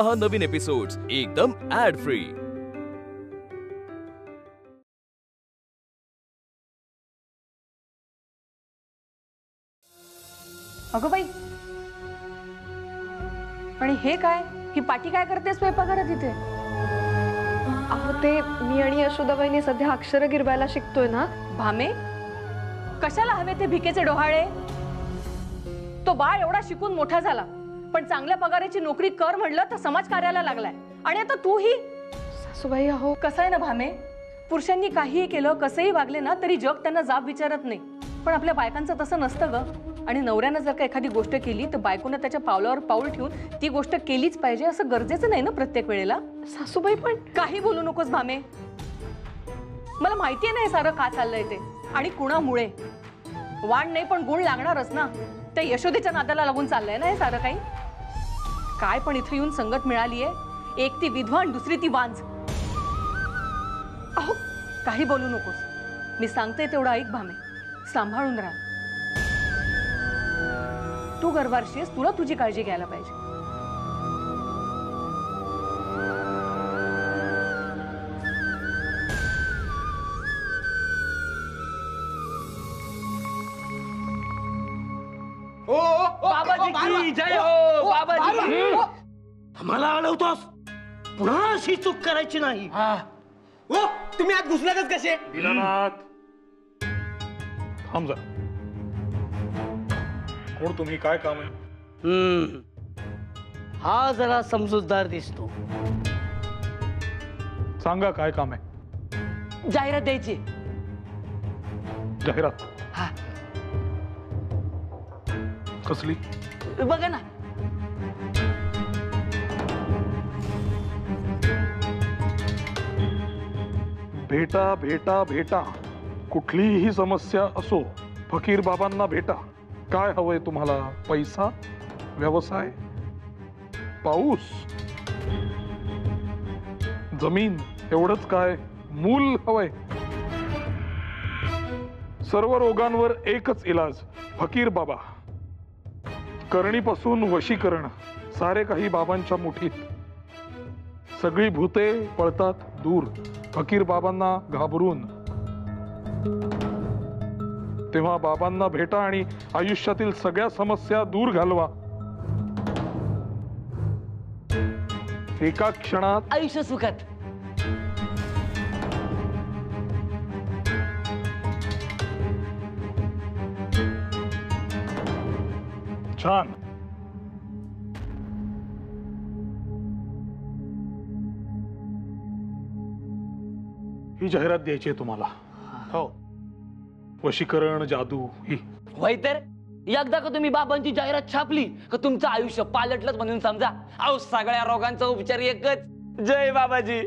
पहा नवीन एपिसोड्स एकदम add free. अगं बाई, आणि हे काय? ही पाटी काय करते स्वयंपाकघरात इथे? अहो ते मी आणि यशोदाबाईंनी सध्या अक्षर गिरवायला शिकतोय ना। भामे, कशाला हवे ते भिकेचे डोहाळे? तो बाळ एवढा शिकून मोठा झाला, पण चांगल्या पगाराची नोकरी कर म्हणलं तर समाज कार्याला लागलाय, आणि आता तूही? सासूबाई अहो कसं आहे ना भामे, पुरुषांनी काहीही केलं, कसंही वागले ना तरी जग त्यांना जाब विचारत नाही, पण आपल्या बायकांचं तसं नसतं ग। आणि नवऱ्यानं जर का एखादी गोष्ट केली तर बायकोनं त्याच्या पावलावर पाऊल ठेवून ती गोष्ट केलीच पाहिजे असं गरजेचं नाही ना प्रत्येक वेळेला। सासूबाई पण काही बोलू नकोस भामे, मला माहितीये ना हे सारं का चाललंय ते, आणि कुणामुळे। वाण नाही पण गुण लागणारच ना, त्या यशोदेच्या नादाला लागून चाललंय ना हे सारं काही। काय पण इथे येऊन संगत मिळालीये, एक ती विधवा आणि दुसरी ती वांज। अहो काही बोलू नकोस, मी सांगते तेवढं ऐक भामे, सांभाळून राहा। तू गर्भारशीस, तुला तुझी काळजी घ्यायला पाहिजे। बाबाजी की जय हो, बाबाजी। आम्हाला अडवतोस, पुन्हा अशी चूक करायची नाही। ओ तुम्ही आत घुसलातच कसे? दीनानाथ थांब जा। कोण तुम्ही, काय काम आहे? हा जरा समजूतदार दिसतो। सांगा काय काम आहे? जाहिरात द्यायची। जाहिरात? हा कसली? बघा ना। भेटा भेटा भेटा, कुठलीही समस्या असो फकीर बाबांना भेटा। काय हवंय तुम्हाला? पैसा, व्यवसाय, पाऊस, जमीन, एवढंच काय? मूल हवंय? सर्व रोगांवर एकच इलाज, फकीर बाबा। करणीपासून वशीकरण, सारे काही बाबांच्या मुठीत। सगळी भूते पळतात दूर फकीर बाबांना घाबरून। तेव्हा बाबांना भेटा आणि आयुष्यातील सगळ्या समस्या दूर घालवा। एका क्षणात आयुष्य सुखात। छान। ही जाहिरात द्यायची आहे तुम्हाला? हो। वशीकरण, जादू ही? होय तर एकदा का तुम्ही बाबांची जाहिरात छापली का तुमचं आयुष्य पालटलंच म्हणून समजा। अहो सगळ्या रोगांचा उपचार एकच। जय बाबाजी।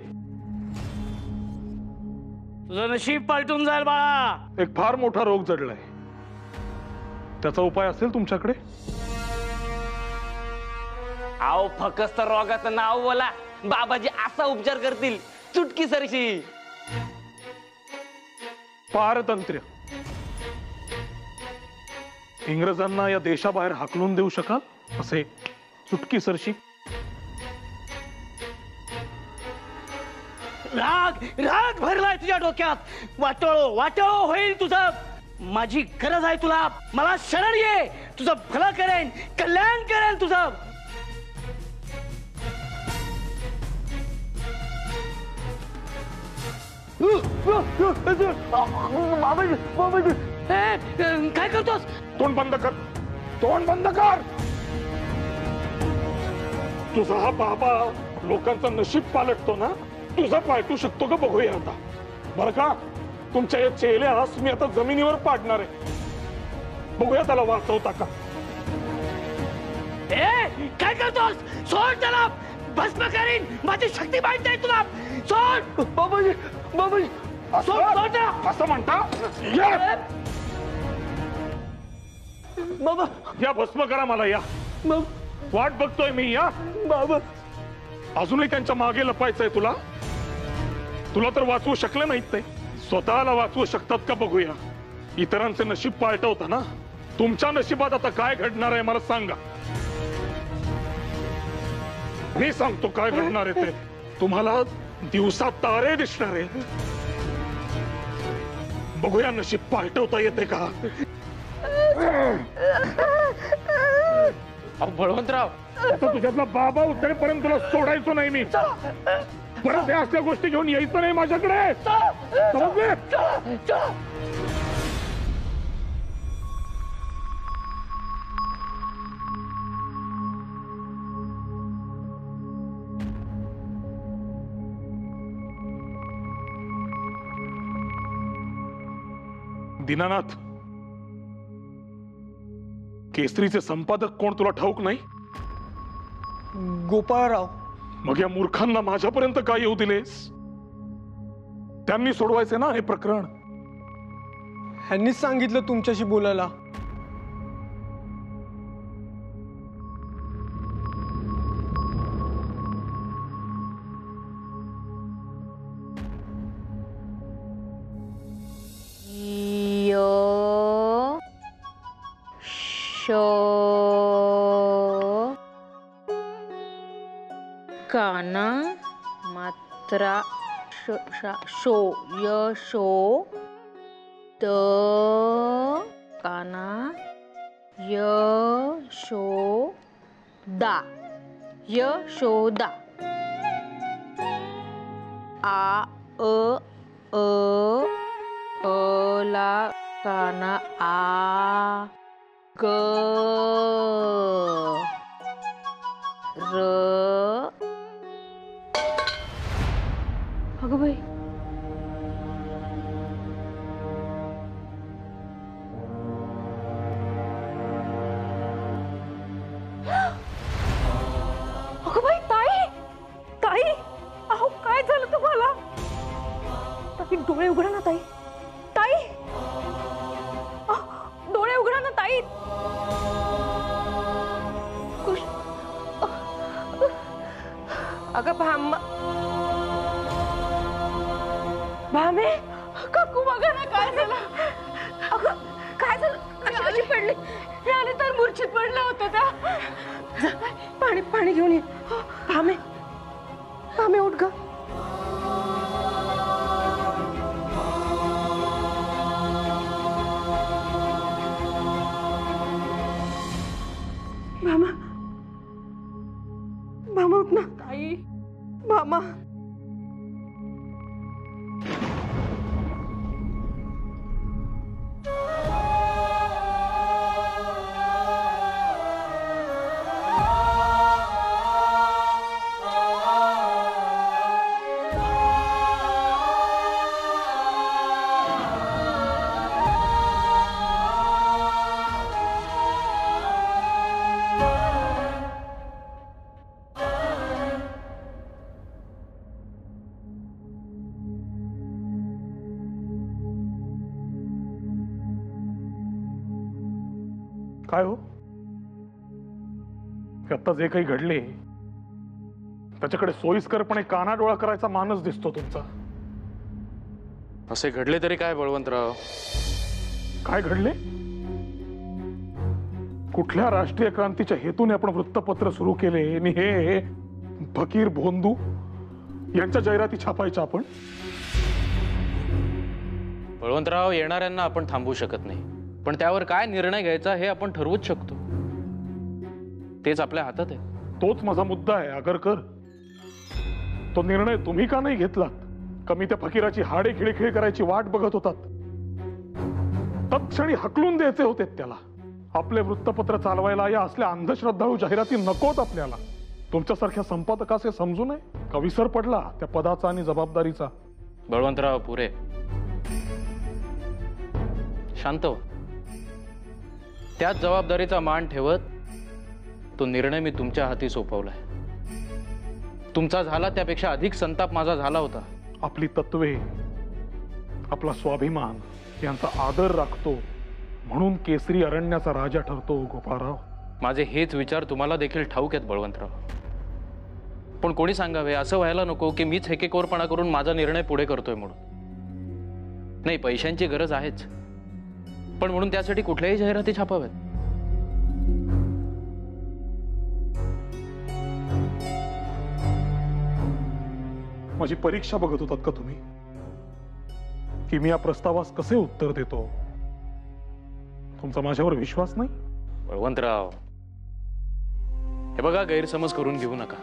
तुझं नशीब पालटून जाईल बाळा। एक फार मोठा रोग जडलाय, त्याचा उपाय असेल तुमच्याकडे? अहो फक्त रोगाचं नाव बोला, बाबाजी असा उपचार करतील चुटकी सरशी। पारतंत्र्य। इंग्रजांना या देशाबाहेर हाकलून देऊ शकाल असे चुटकी सरशी? राग राग भरलाय तुझ्या डोक्यात। वाटोळो वाटोळो होईल तुझं। माझी गरज आहे तुला, मला शरण ये। तुझं भलं करेन, कल्याण करेन तुझं। काय करतोस? तोंड बंद कर, तोंड बंद कर। तुझा हा बाबा लोकांचं नशीब पालटतो ना, तुझा पालटू शकतो का बघूया आता। बरं का, तुमच्या या चेहऱ्यास मी आता जमिनीवर पाडणार आहे, बघूया त्याला वाचवता का। काय करतोस? सोड त्याला, भस्म करीन। माझी शक्ती माहिती आहे तुला, सोड। बाबाजी बाबाजी असं म्हणता? बाबा या भस्म करा मला, या वाट बघतोय मी। या बाबा, अजूनही त्यांच्या मागे लपायचंय तुला? तुला तर वाचवू शकलं नाहीत ते, स्वतःला वाचवू शकतात का बघूया। इतरांचे नशीब पालटवता ना, तुमच्या नशिबात आता काय घडणार आहे मला सांगा। मी सांगतो काय घडणार आहे ते. तुम्हाला दिवसात तारे दिसणार आहे. बघूया नशीब पालटवता येते का. बळवंतराव, आता तुझ्यातला बाबा उतरेपर्यंत तुला सोडायचो नाही मी. परत या असल्या गोष्टी घेऊन यायचं नाही माझ्याकडे, समजले? दीनानाथ, केसरीचे संपादक कोण तुला ठाऊक नाही? गोपाळराव. मग या मूर्खांना माझ्यापर्यंत काय येऊ दिलेस? त्यांनी सोडवायचे ना हे प्रकरण. ह्यांनीच सांगितलं तुमच्याशी बोलायला. काना मात्रा शो यशो द काना यशोदा यशोदा आ ला काना आ ग र. अगं बाई, अगं बाई, ताई ताई, अहो काय झालं तुम्हाला? ताई डोळे उघडा ना ताई. ताई डोळे उघडा ना ताई. अगं भामे, काकू बघा ना काय झालं. अगं काय झालं? कशी पडली? आले तर मूर्छित पडल्या होत्या त्या. पाणी पाणी घेऊन ये. भामे भामे उठ ग. भामा भामा उठ ना. ताई भामा. काय हो, आता जे काही घडले त्याच्याकडे सोयीस्करपणे कानाडोळा करायचा मानस दिसतो तुमचा. असे घडले तरी काय बळवंतराव? काय घडले? कुठल्या राष्ट्रीय क्रांतीच्या हेतूने आपण वृत्तपत्र सुरू केले आणि हे फकीर भोंदू यांच्या जाहिराती छापायच्या आपण? बळवंतराव, येणाऱ्यांना आपण थांबवू शकत नाही, पण त्यावर काय निर्णय घ्यायचा हे आपण ठरवूच शकतो. तेच आपल्या हातात आहे. तोच माझा मुद्दा आहे आगरकर. तो निर्णय तुम्ही का नाही घेतलात? कमी त्या फकीराची हाडे खिळखिळ करायची वाट बघत होतात. तत्क्षणी हकलून द्यायचे होते त्याला. आपले वृत्तपत्र चालवायला या असल्या अंधश्रद्धाळू जाहिराती नकोत आपल्याला. तुमच्यासारख्या संपादकाचे समजू नये का विसर पडला त्या पदाचा आणि जबाबदारीचा? बळवंतराव पुरे, शांत हो. त्याच जबाबदारीचा मान ठेवत तो निर्णय मी तुमच्या हाती सोपवलाय. तुमचा झाला त्यापेक्षा अधिक संताप माझा झाला होता. आपली तत्वे, आपला स्वाभिमान यांचा आदर राखतो म्हणून केसरी अरण्याचा राजा ठरतो गोपाळराव. माझे हेच विचार तुम्हाला देखील ठाऊक आहेत बळवंतराव, पण कोणी सांगावे असं व्हायला नको की मीच हेकेखोरपणा करून माझा निर्णय पुढे करतोय म्हणून. नाही, पैशांची गरज आहेच, पण म्हणून त्यासाठी कुठल्याही जाहिराती छापाव्यात. माझी परीक्षा बघत होतात का तुम्ही, की मी या प्रस्तावास कसे उत्तर देतो? तुमचा माझ्यावर विश्वास नाही? बळवंतराव, हे बघा, गैरसमज करून घेऊ नका.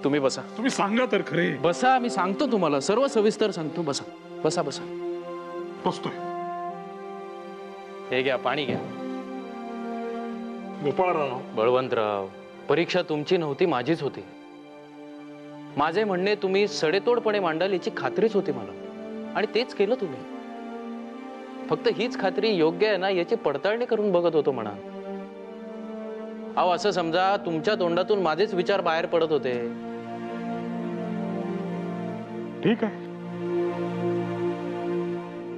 तुम्ही बसा. तुम्ही सांगा तर खरे. बसा, मी सांगतो तुम्हाला, सर्व सविस्तर सांगतो. बसा बसा बसा. बसतोय. हे घ्या, पाणी घ्या. गोपाळराव, बळवंतराव, परीक्षा तुमची नव्हती, माझीच होती. माझे म्हणणे तुम्ही सडेतोडपणे मांडाल याची खात्रीच होती मला, आणि तेच केलं तुम्ही. फक्त हीच खात्री योग्य आहे ना याची पडताळणी करून बघत होतो म्हणा. अहो, असं समजा तुमच्या तोंडातून माझेच विचार बाहेर पडत होते. ठीक आहे,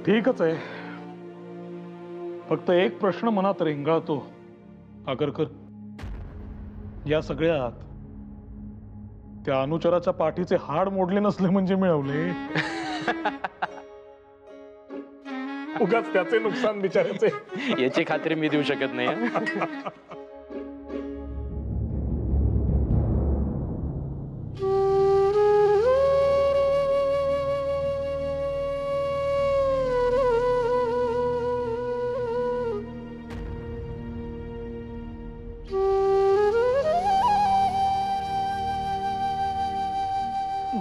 ठीकच आहे. फक्त एक प्रश्न मनात रेंगाळतो आगरकर, या सगळ्यात त्या अनुचराच्या पाठीचे हाड मोडले नसले म्हणजे मिळवले. उगाच त्याचे नुकसान बिचारायचे. याची खात्री मी देऊ शकत नाही.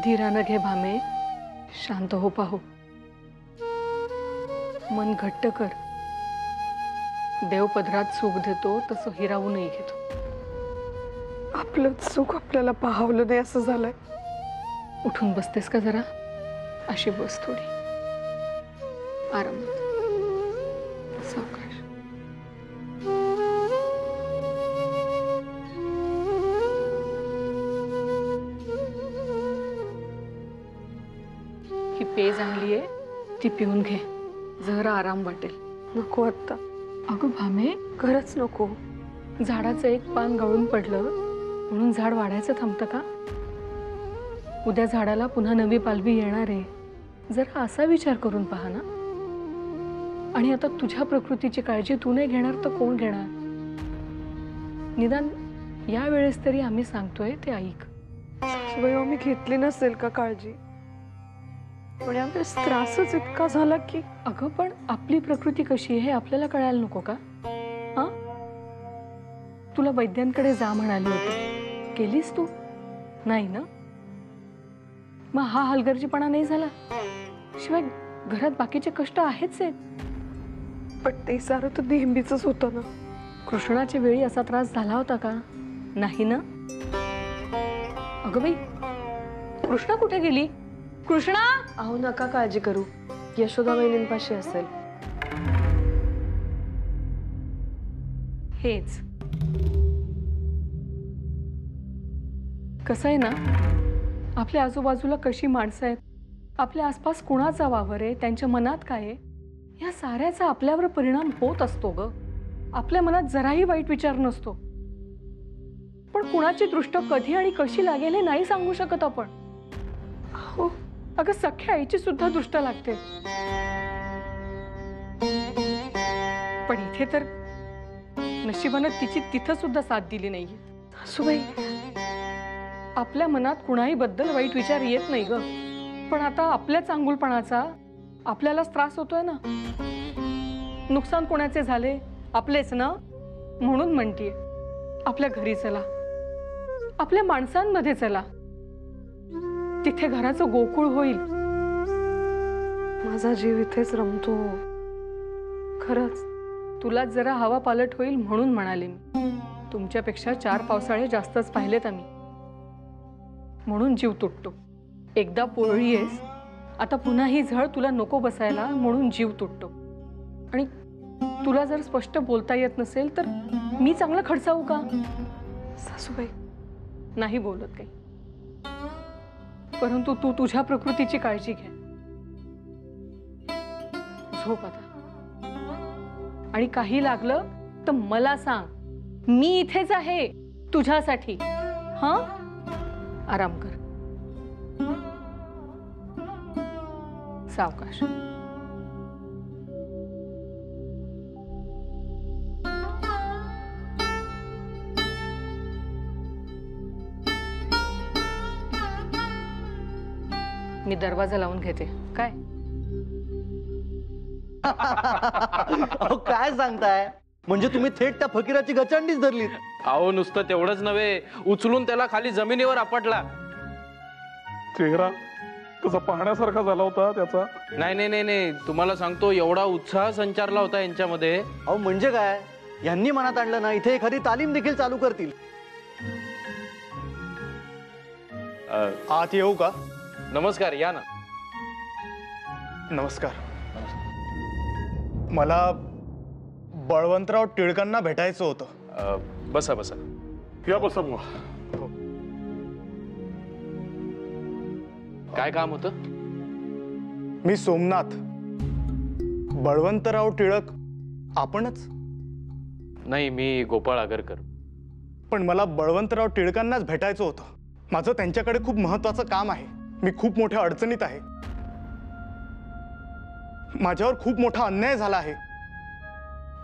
धीरानं घे भामे, शांत हो. पाहू, मन घट्ट कर. देव पदरात सुख देतो तसं हिरावूनही घेतो. आपलं सुख आपल्याला पाहावलं नाही असं झालंय. उठून बसतेस का जरा? अशी बस थोडी आरामात, सावकाश. ही पेज आणलीये, ती पिऊन घे, जरा आराम वाटेल. नको आत्ता. अगं भामे, खरंच नको. झाडाचं एक पान गळून पडलं म्हणून झाड वाढायचं थांबतं का? उद्या झाडाला पुन्हा नवी पालवी येणार आहे. जरा असा विचार करून पहा ना. आणि आता तुझ्या प्रकृतीची काळजी तू नाही घेणार तर कोण घेणार? निदान या वेळेस तरी आम्ही सांगतोय ते ऐक. शिवाय मी घेतली नसेल का काळजी, पण यावेळेस त्रासच इतका झाला की. अगं, पण आपली प्रकृती कशी आहे हे आपल्याला कळायला नको का? हा, तुला वैद्यांकडे जा म्हणाली होती, केलीस तू? नाही ना? मग हा हलगर्जीपणा नाही झाला? शिवाय घरात बाकीचे कष्ट आहेच आहेत. पण ते सारं तर नेहमीच होतं ना. कृष्णाच्या वेळी असा त्रास झाला होता का? नाही ना? अगं बाई, कृष्णा कुठे गेली? कृष्णा! अहो, नका काळजी करू, यशोदा वहिनींपाशी असेल. हेच कसं आहे ना, आपल्या आजूबाजूला कशी माणसं आहेत, आपल्या आसपास कुणाचा वावर आहे, त्यांच्या मनात काय आहे, या साऱ्याचा आपल्यावर परिणाम होत असतो ग. आपल्या मनात जराही वाईट विचार नसतो, पण कुणाची दृष्ट कधी आणि कशी लागेल हे नाही सांगू शकत आपण. हो, अगं, सख्या आईची सुद्धा दृष्ट लागते. पण इथे तर नशिबानं तिची तिथं सुद्धा साथ दिली नाहीये. सासूबाई, आपल्या मनात कुणाही बद्दल वाईट विचार येत नाही ग, पण आता आपल्या चांगुलपणाचा आपल्यालाच त्रास होतोय ना. नुकसान कोणाचे झाले? आपलेच ना. म्हणून म्हणतीये, आपल्या घरी चला, आपल्या माणसांमध्ये चला, तिथे घराचं गोकुळ होईल. माझा जीव इथेच रमतो. खरंच तुला जरा हवा पालट होईल म्हणून म्हणाले मी. तुमच्यापेक्षा 4 पावसाळे जास्तच पाहिलेत आम्ही, म्हणून जीव तुटतो. एकदा पोळी आहेस, आता पुन्हा ही झळ तुला नको बसायला म्हणून जीव तुटतो. आणि तुला जर स्पष्ट बोलता येत नसेल तर मी चांगलं खडसावू का? सासूबाई, नाही बोलत काही, परंतु तू तुझ्या प्रकृतीची काळजी घे. झोप आता, आणि काही लागलं तर मला सांग, मी इथेच आहे तुझ्यासाठी. हा, आराम कर, सावकाश. मी दरवाजा लावून घेते. काय अहो काय सांगताय, म्हणजे तुम्ही थेट त्या फकीराची गचांडीच धरलीत? अहो नुसतं तेवढंच नव्हे, उचलून त्याला खाली जमिनीवर आपटला. चेहरा कसा पाहण्यासारखा झाला होता त्याचा. नाही नाही नाही नाही, तुम्हाला सांगतो एवढा उत्साह संचारला होता यांच्यामध्ये. अहो म्हणजे काय, यांनी मनात आणलं ना इथे एखादी तालीम देखील चालू करतील. आत येऊ का? नमस्कार, या ना. नमस्कार. मला बळवंतराव टिळकांना भेटायचं होतं. बसा बसा. या बसा बुवा. काय काम होतं? मी सोमनाथ. बळवंतराव टिळक आपणच? नाही, मी गोपाळ आगरकर. पण मला बळवंतराव टिळकांनाच भेटायचं होतं. माझं त्यांच्याकडे खूप महत्वाचं काम आहे. मी खूप मोठ्या अडचणीत आहे. माझ्यावर खूप मोठा अन्याय झाला आहे,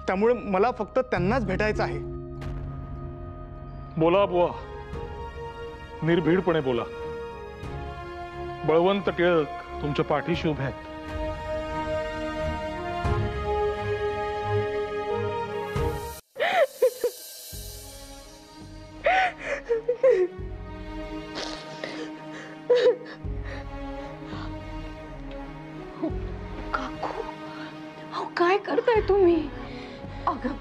त्यामुळे मला फक्त त्यांनाच भेटायचं आहे. बोला बुवा, निर्भीडपणे बोला. बळवंत टिळक तुमच्या पाठीशी उभे आहेत. काय करताय तुम्ही? अगं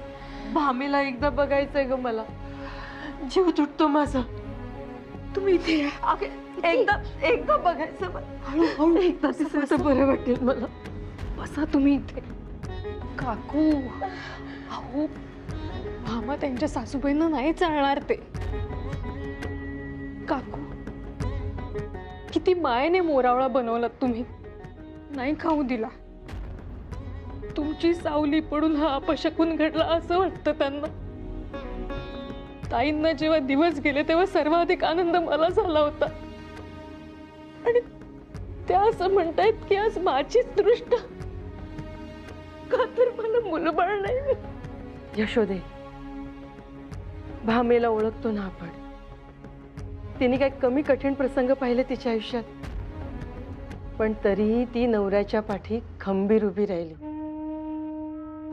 भामीला एकदा बघायचंय ग मला. जीव तुटतो माझा. तुम्ही इथे या. अगं एकदा बघायचं. हळूहळू एकदा दिसलं तर बरं वाटेल मला. बसा तुम्ही इथे. काकू, अहो भामा त्यांच्या सासूबाईंना नाही चालणार ते. काकू, किती मायेने मोरावळा बनवलात तुम्ही, नाही खाऊ दिला. तुमची सावली पडून हा अपशकुन घडला असं वाटतं त्यांना. ताईंना जेव्हा दिवस गेले तेव्हा सर्वाधिक आनंद मला झाला होता. आणि त्या असं म्हणतायत की आज माझीच दृष्ट. का तर मला मुलबाळ नाही. यशोदे, भामेला ओळखतो ना आपण. तिने काही कमी कठीण प्रसंग पाहिले तिच्या आयुष्यात, पण तरीही ती नवऱ्याच्या पाठी खंबीर उभी राहिली.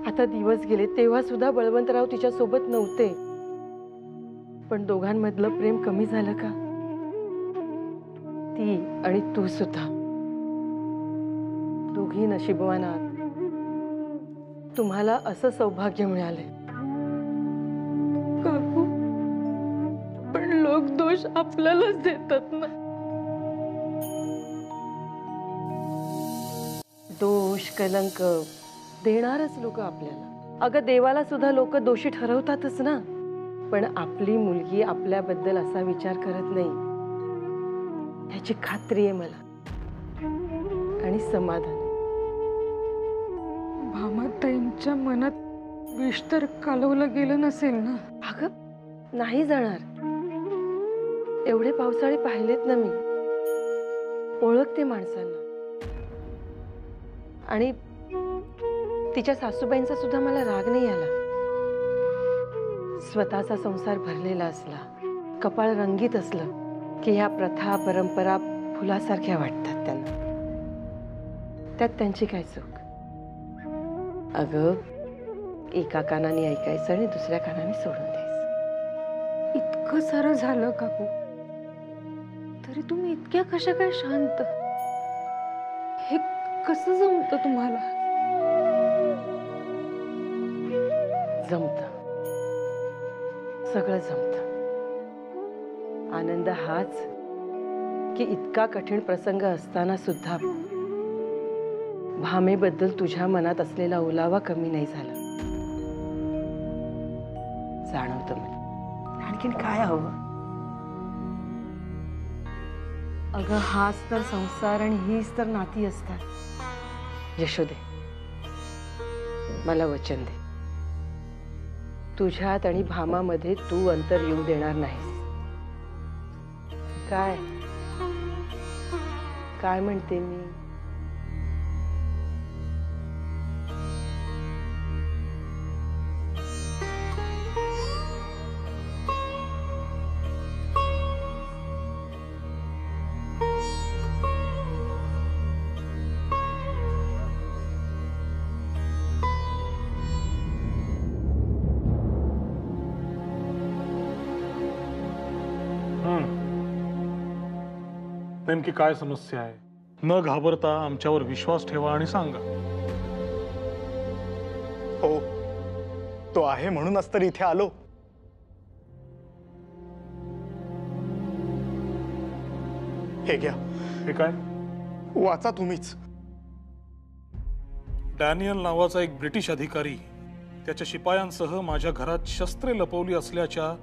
आता दिवस गेले तेव्हा सुद्धा बळवंतराव तिच्या सोबत नव्हते, पण दोघांमधलं प्रेम कमी झालं का? ती आणि तू सुद्धा दोघी नशीबवान आहात. तुम्हाला असं सौभाग्य मिळाले. काकू, पण लोक दोष आपल्यालाच देतात ना. दोष कलंक देणारच लोक आपल्याला. अगं देवाला सुद्धा लोक दोषी ठरवतातच ना. पण आपली मुलगी आपल्याबद्दल असा विचार करत नाही ह्याची खात्री आहे मला, आणि समाधान. भामाताईंच्या मनात विष तर कालवलं गेलं नसेल ना? अगं नाही जाणार. एवढे पावसाळे पाहिलेत ना मी. ओळखते माणसांना. आणि तिच्या सासूबाईंचा सुद्धा मला राग नाही आला. स्वतःचा संसार भरलेला असला, कपाळ रंगीत असलं की ह्या प्रथा परंपरा फुलासारख्या वाटतात त्यांना. त्यात त्यांची काय चूक? अगं एका कानाने ऐकायचं आणि दुसऱ्या कानाने सोडून द्यायचं. इतकं सारं झालं काकू, तरी तुम्ही इतक्या कशा काय शांत? हे कसं जमतं तुम्हाला? जमतं, सगळं जमतं. आनंद हाच की इतका कठीण प्रसंग असताना सुद्धा भामेबद्दल तुझ्या मनात असलेला ओलावा कमी नाही झाला. जाणवतं मला. आणखीन काय हवं? अगं हाच तर संसार आणि हीच तर नाती असतात. यशोदे, मला वचन दे, तुझ्यात आणि भामामध्ये तू अंतर येऊ देणार नाहीस. काय काय म्हणते मी? नेमकी काय समस्या आहे? न घाबरता आमच्यावर विश्वास ठेवा आणि सांगा. हो, तो आहे म्हणूनच तर इथे आलो. हे घ्या. हे काय? वाचा तुम्हीच. डॅनियल नावाचा एक ब्रिटिश अधिकारी त्याच्या शिपायांसह माझ्या घरात शस्त्रे लपवली असल्याच्या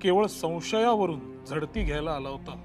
केवळ संशयावरून झडती घ्यायला आला होता.